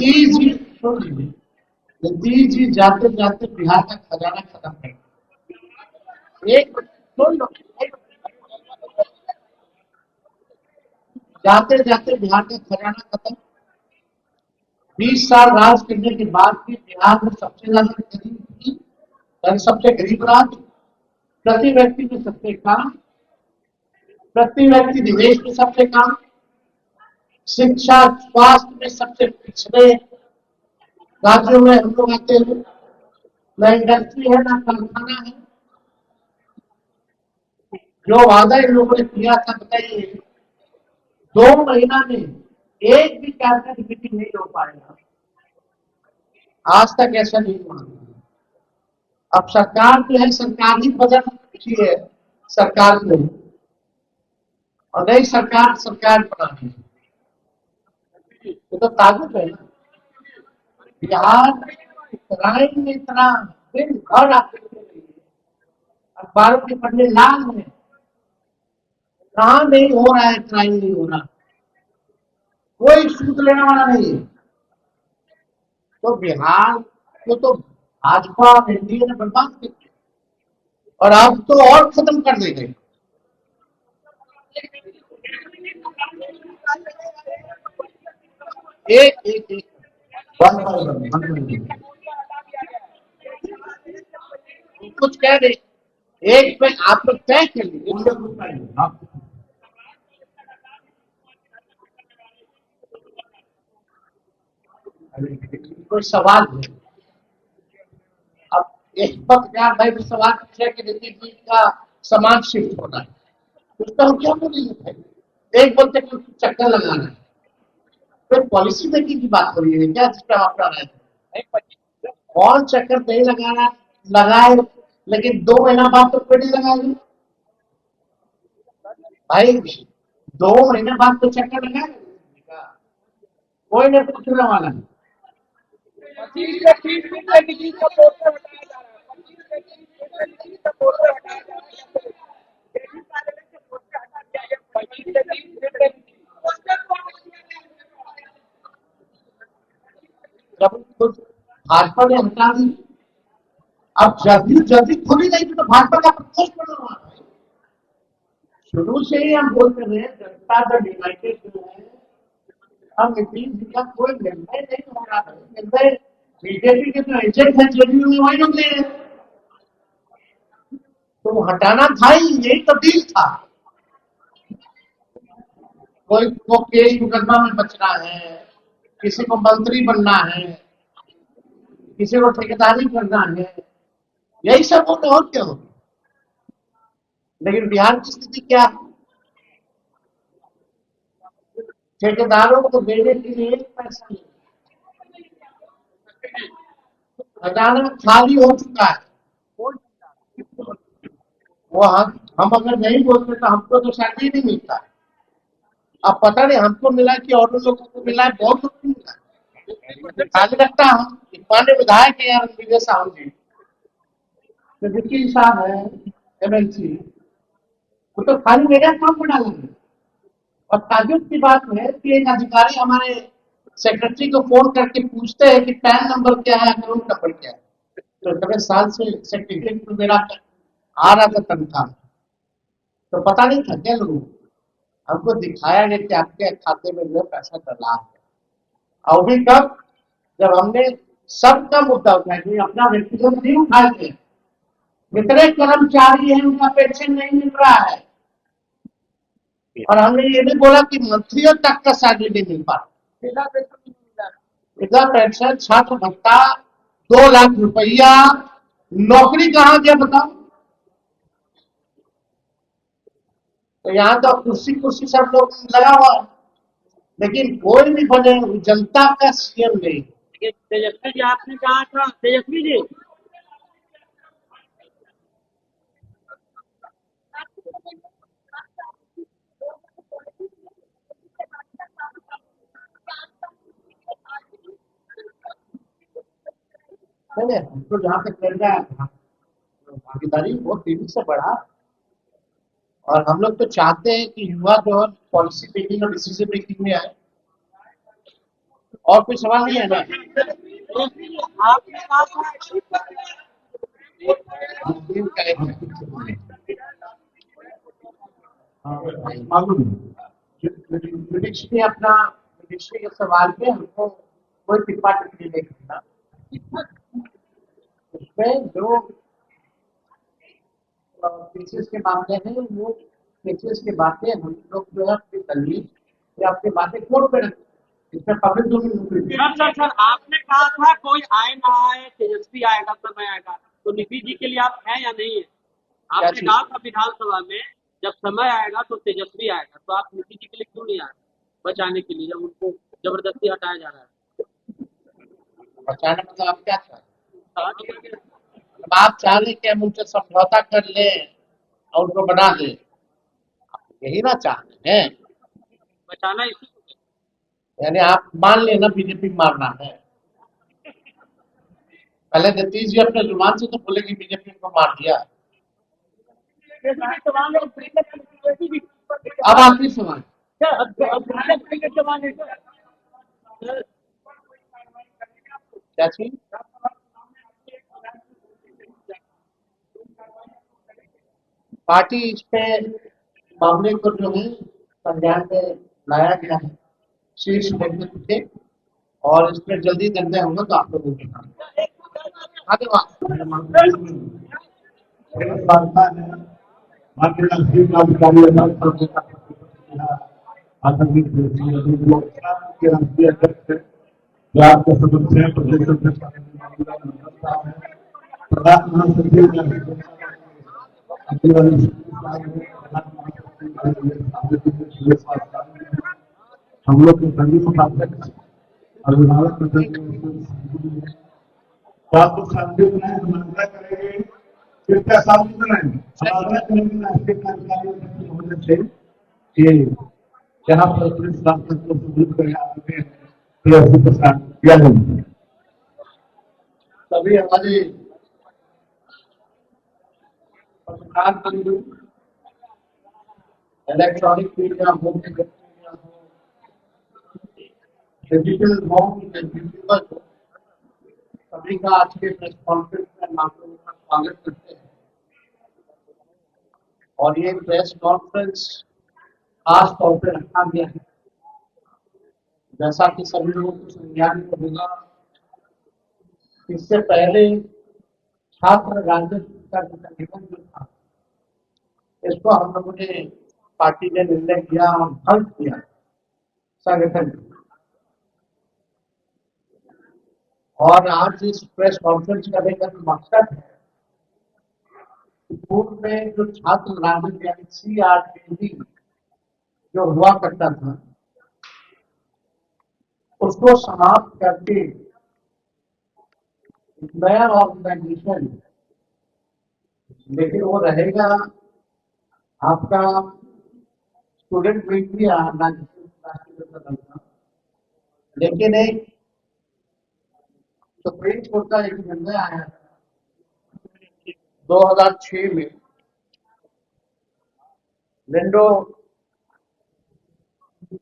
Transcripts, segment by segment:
नीतीश जी सुन लीजिए, नीतीश जी जाते जाते बिहार का खजाना खत्म कर एक सुन लो, जाते जाते बिहार का खजाना खत्म। 20 साल राज करने के बाद भी बिहार में सबसे ज्यादा गरीब थी, सबसे गरीब राज्य, प्रति व्यक्ति में सबसे कम, प्रति व्यक्ति निवेश में सबसे कम, शिक्षा स्वास्थ्य में सबसे पिछड़े राज्यों में हम लोग आते हैं। न इंडस्ट्री है, ना कारखाना है। जो वादा इन लोगों ने किया था, बताइए, 2 महीना में एक भी कैबिनेट मीटिंग नहीं हो पाएगा, आज तक ऐसा नहीं हुआ। अब सरकार जो है, सरकारी बजट की है सरकार को, और नई सरकार बनानी है, ये तो ताजुब है ना। बिहार क्राइम में इतना दिन भर आप अखबारों के पन्ने लाल है, कहां नहीं हो रहा है, क्राइम नहीं हो रहा, कोई सूद लेने वाला नहीं है। तो बिहार को तो भाजपा और एनडीए ने बर्बाद कर दिया, और अब तो और खत्म कर देंगे। एक एक एक कुछ कह रहे, एक पे आप लोग तय कर लीजिए। कोई सवाल है? अब एक वक्त यार भाई सवाल पूछे कि नीतीश जी का सामान शिफ्ट होना है, उसका हम क्या बोलेंगे भाई? एक बोलते कि चक्कर लगाना है, फिर पॉलिसी मेकिंग की बात हो रही है क्या, जिसपे आप रहे थे? कौन चक्कर नहीं लगाना, लगाए, लेकिन 2 महीना बाद तो फिर नहीं लगाएंगे भाई। 2 महीने बाद तो चक्कर लगाएगा, कोई नहीं पूछने वाला है। जब भाजपा ने हटा दी, अब जदयू खुली नहीं तो भाजपा का प्रकोष्ठ बना हुआ है। शुरू से ही हम बोलते रहे, जनता दल यूनाइटेड जो है, अब नीतीश जी का कोई निर्णय नहीं हो रहा है। निर्णय बीजेपी के जो एजेंट है जेडीयू में, वही लोग ले रहे हैं। तो हटाना था ही, यही तो डील था। कोई को केस मुकदमा में बचना है, किसी को मंत्री बनना है, किसी को ठेकेदारी करना है, यही सब हो तो और क्या हो। लेकिन बिहार की स्थिति क्या है? ठेकेदारों को देने के लिए पैसा नहीं, खजाना खाली हो चुका है। वो हम अगर नहीं बोलते तो हमको तो सैलरी नहीं मिलता है। अब पता नहीं हमको मिला कि और लोगों को मिला है, बहुत लोग को मिला है। खाली लगता है हम मान्य विधायक है यार, विजय साहू जी, तो साहब है एमएलसी, वो तो खाली मेरा काम बना लेंगे। और ताजुब की बात है कि एक अधिकारी हमारे सेक्रेटरी को फोन करके पूछते हैं कि पैन नंबर क्या है, अकाउंट नंबर क्या है। तो इतने साल से सेक्रेटरी को मेरा आ रहा था तनख्वाह, तो पता नहीं था क्या लोगों को? हमको दिखाया गया कि आपके खाते में जो है पैसा डला है। और भी कब, जब हमने सबका मुद्दा उठाया कि अपना व्यक्तिगत नहीं उठाए थे, जितने कर्मचारी हैं उनका पेंशन नहीं मिल रहा है, और हमने ये भी बोला कि मंत्रियों तक का सैलरी नहीं मिल पा रहा, वृद्धा पेंशन, छात्र भत्ता, 2 लाख रुपया, नौकरी कहाँ गया बताओ? तो यहाँ तो कुर्सी कुर्सी सब लोग लगा हुआ है, लेकिन कोई भी बने जनता का सीएम नहीं। तेजस्वी जी, आपने कहा था, तेजस्वी जी नहीं, हमको जहाँ तक लग रहा है भागीदारी बहुत तेजी से बढ़ा, और हम लोग तो चाहते हैं कि युवा जो है पॉलिसी मेकिंग और डिसीजन मेकिंग में आए। और कोई सवाल नहीं है ना? आपने कहा था मुस्लिम का एक सवाल है। मालूम मिनिस्ट्री अपना मिनिस्ट्री के सवाल पे हमको कोई टिप्पा टिप्पणी नहीं करना। उसमें जो केसेस के मामले हैं वो केसेस की बातें हम लोग जो है अपनी दलील या अपनी बातें कोर्ट पे रखते हैं। इसमें पब्लिक डोमेन सर आपने कहा था कोई आए ना आए तेजस्वी आएगा समय आएगा, तो निधि जी के लिए आप हैं या नहीं है? आपने चीज़? कहा था विधानसभा में जब समय आएगा तो तेजस्वी आएगा, तो आप निधि जी के लिए क्यों नहीं आए बचाने के लिए, जब उनको जबरदस्ती हटाया जा रहा है? बचाने मतलब आप क्या चाह रहे हाँ, ठीक है। हैं? मतलब आप चाह रहे हैं कि हम उनसे समझौता कर लें और उनको बना दें, यही ना चाह रहे हैं? बचाना इसी को है। यानी आप मान लेना बीजेपी मारना है। पहले नीतीश जी अपने जुबान से तो बोले कि बीजेपी को मार दिया। अब आखिरी सवाल, क्या चीज? पार्टी इस पे मामले को जो है संज्ञान में लाया गया है शीर्ष नेतृत्व के, और इस पर जल्दी निर्णय होगा तो आप लोगों के सामने। धन्यवाद। वार्ता है माननीय राष्ट्रीय कार्यकारी आतंकित के राष्ट्रीय अध्यक्ष है, बिहार के सदस्य हैं, प्रदेश अध्यक्ष है, प्रधान महासचिव हम लोग के संयुक्त अध्यक्ष अभिभावक तो शांति बनाए समानता करेंगे, कृपया शांति बनाए समानता करेंगे राष्ट्रीय कार्यकारी होने से कि जहाँ पर पुलिस राष्ट्र को सबूत कर आते हैं प्रसाद किया नहीं। सभी हमारे पत्रकार बंधु, इलेक्ट्रॉनिक मीडिया हो, मीडिया हो, डिजिटल हो, यूट्यूबर हो, सभी का आज के प्रेस कॉन्फ्रेंस में हम आप लोगों का स्वागत करते हैं। और ये प्रेस कॉन्फ्रेंस खास तौर पर रखा गया है, जैसा कि सभी लोगों को संज्ञान में होगा, इससे पहले छात्र राजद का संगठन जो था, इसको हम लोगों ने पार्टी ने निर्णय किया और भंग किया संगठन। और आज इस प्रेस कॉन्फ्रेंस करने का मकसद है कि पूर्व में जो छात्र राजद यानी CRPD जो हुआ करता था, उसको समाप्त करके नया ऑर्गेनाइजेशन, लेकिन वो रहेगा आपका स्टूडेंट मिलिट्री ऑर्गेनाइजेशन, लेकिन एक सुप्रीम कोर्ट का एक निर्णय आया 2006 में, लिंडो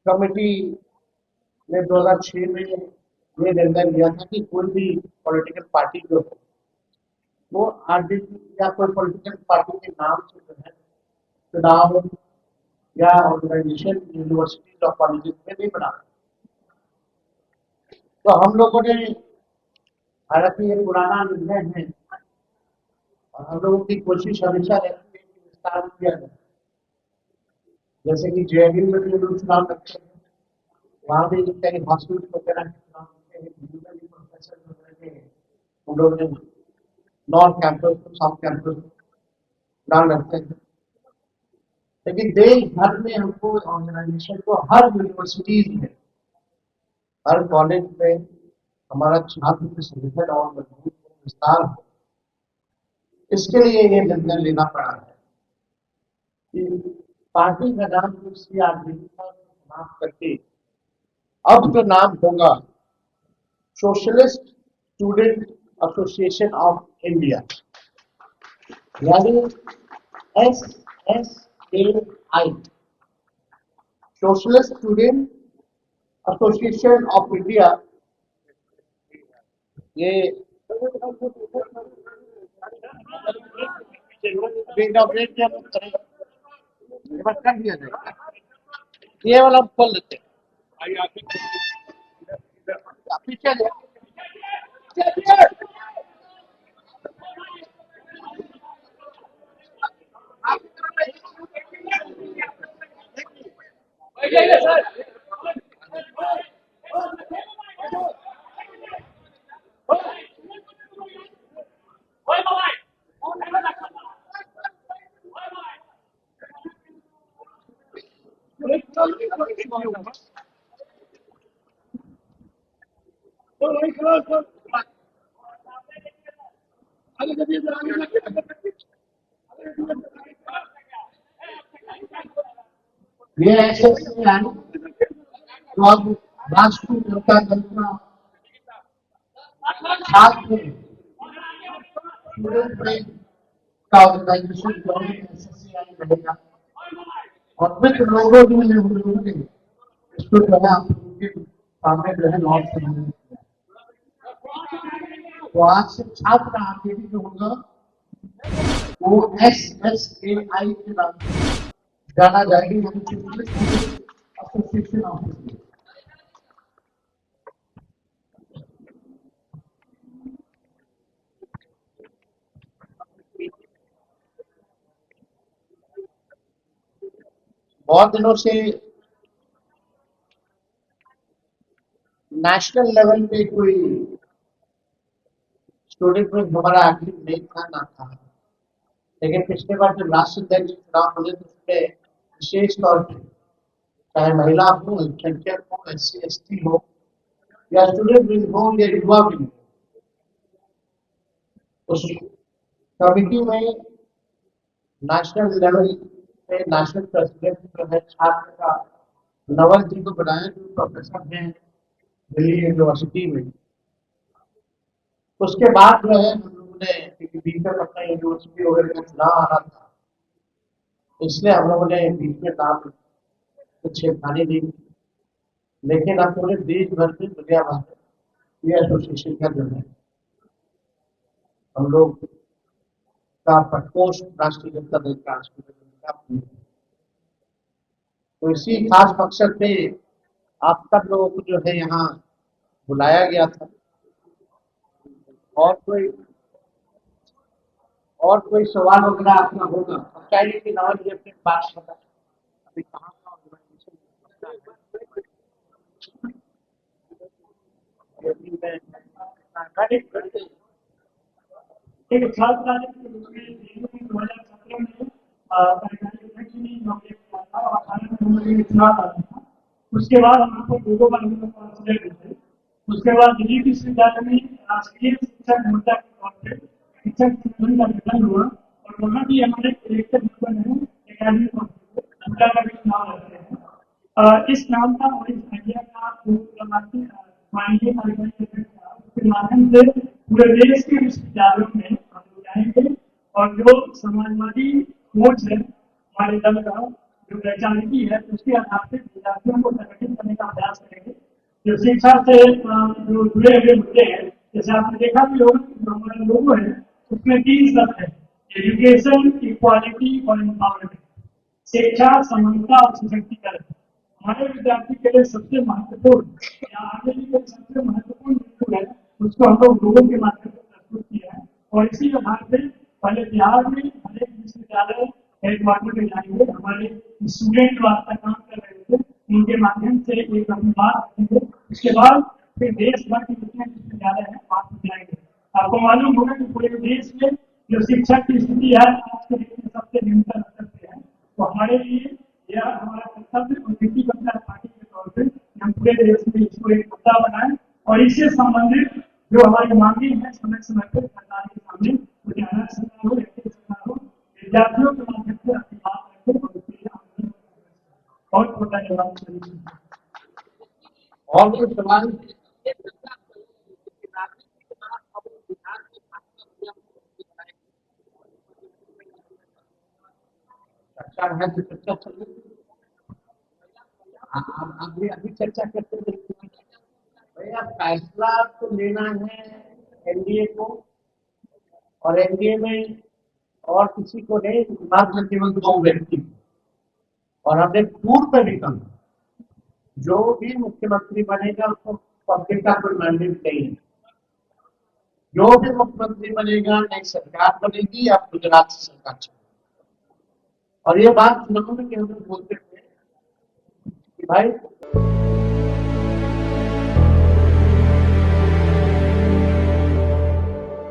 कमेटी ने 2006 में ये निर्णय लिया था कि कोई भी पॉलिटिकल पार्टी जो है वो RDP या कोई पॉलिटिकल पार्टी के नाम से जो है चुनाव या ऑर्गेनाइजेशन यूनिवर्सिटी और कॉलेजेस में नहीं बना। तो हम लोगों ने, हालांकि ये पुराना निर्णय है और हम लोगों की कोशिश हमेशा रहती है कि विस्तार किया जाए, जैसे कि JNU में भी लोग चुनाव लड़ते हैं, वहां भी कई हॉस्पिटल वगैरह के चुनाव लड़ते हैं, प्रोफेसर वगैरह के हम लोग ने नॉर्थ कैंपस साउथ कैंपस चुनाव लड़ते हैं। लेकिन देश भर में हमको ऑर्गेनाइजेशन को हर यूनिवर्सिटीज में, हर कॉलेज में हमारा छात्र के संगठन और मजबूत विस्तार हो, इसके लिए ये निर्णय लेना पड़ा है कि पार्टी का नाम CRPD समाप्त करके अब जो नाम होगा socialist student association of India, यानी SSAI, socialist student association of India ये अपडेट जब करेंगे ये बात कर दिया जाएगा, ये वाला हम खोल लेते हैं। पीछे ले। ये ऐसे है तो अब राष्ट्र जनता दल का छात्र स्टूडेंट बैंक का ऑर्गेनाइजेशन गवर्नमेंट एसएससीआई रहेगा और कुछ लोगों जो है हम लोगों ने इसको जो है आप लोगों के सामने जो है लॉन्च करने किया। तो आज से छात्र आगे जो होगा वो SSAI के नाम से जाना जाएगी, एसोसिएशन ऑफिस। बहुत दिनों से नेशनल लेवल पे कोई स्टूडेंट में हमारा एक्टिव नहीं था ना था, लेकिन पिछले बार जब राष्ट्रीय अध्यक्ष चुनाव हुए तो उसमें विशेष तौर पर चाहे महिला हो, अल्पसंख्यक हो, SC ST हो या स्टूडेंट विंग हो या युवा विंग हो, उस कमिटी में नेशनल लेवल पे नेशनल प्रेसिडेंट जो है छात्र का नवल जी को बनाया जो प्रोफेसर हैं दिल्ली यूनिवर्सिटी में। उसके बाद जो है हम लोगों ने बीच में अपना यूनिवर्सिटी वगैरह का चुनाव आ रहा था, इसलिए हम लोगों ने बीच में नाम कुछ छेड़खानी दी, लेकिन अब पूरे देश भर में दुनिया भर में ये एसोसिएशन का जो है हम लोग का प्रकोष्ठ राष्ट्रीय जनता दल का तो इसी खास मकसद पे आप सब लोगों को जो है यहाँ बुलाया गया था। और कोई सवाल वगैरह आपका होगा अब चाहिए कि नॉलेज जी अपने बात बता अभी कहाँ का ऑर्गेनाइजेशन एक छात्र राज्य के रूप में 2017 में सरकारी अध्यक्ष ने नौकरी किया था और 18 में उन्होंने चुनाव लड़ा था। उसके बाद हम आपको दो बार सिलेक्ट हुए। उसके बाद दिल्ली विश्वविद्यालय में राष्ट्रीय शिक्षक मोर्चा के तौर पर शिक्षक संगठन का गठन हुआ और वहाँ भी हमारे इलेक्टेड मेंबर हैं एकेडमिक मोर्चा का भी चुनाव लड़ते हैं। इस नाम का और इस आइडिया का माननीय कार्यकारी अध्यक्ष था, उसके माध्यम से पूरे देश के विश्वविद्यालयों में हम लोग जाएंगे और जो समाजवादी सोच है हमारे दल का जो वैचारिकी है उसके आधार पर विद्यार्थियों को संगठित करने का प्रयास करेंगे। जो शिक्षा से जो जुड़े हुए मुद्दे हैं, जैसे आपने देखा भी होगा जो हमारे लोगो है उसमें 3 शब्द है, एजुकेशन, इक्वालिटी और एम्पावरमेंट। शिक्षा, समानता और सशक्तिकरण हमारे विद्यार्थी के लिए सबसे महत्वपूर्ण या आगे के सबसे महत्वपूर्ण बिंदु है, उसको हम लोग लोगों के माध्यम से प्रस्तुत किया है। और इसी आधार पर पहले बिहार में हर एक विश्वविद्यालय हेडक्वार्टर में जाएंगे, हमारे स्टूडेंट वास्ता काम कर रहे थे उनके माध्यम से एक अपनी बात रखेंगे। उसके बाद फिर देश भर के जितने विश्वविद्यालय हैं वहां पर जाएंगे। आपको मालूम होगा कि पूरे देश में जो शिक्षा की स्थिति है आज के दिन में सबसे निम्नतम स्तर पे है, तो हमारे लिए यह हमारा कर्तव्य और नीति बनता पार्टी के तौर पर हम पूरे देश में इसको एक मुद्दा बनाए और इससे संबंधित जो हमारी मांगे हैं समय समय पर सरकार के सामने विद्यालय सरकार हो, सरकार हो, विद्यार्थियों के माध्यम से अपनी बात रखें और उसके लिए आंदोलन बहुत छोटा जवाब। और कोई सवाल चर्चा है तो चर्चा चल रही अभी अभी चर्चा करते भैया फैसला तो लेना है एनडीए को, और एनडीए में और किसी को नहीं, मात्र केवल 2 व्यक्ति को। और हमने पूर्व में भी कहा, जो भी मुख्यमंत्री बनेगा उसको पब्लिक का कोई मैंडेट नहीं है। जो भी मुख्यमंत्री बनेगा, नई सरकार बनेगी या गुजरात से सरकार चलेगी। और ये बात चुनाव में केंद्र बोलते थे कि भाई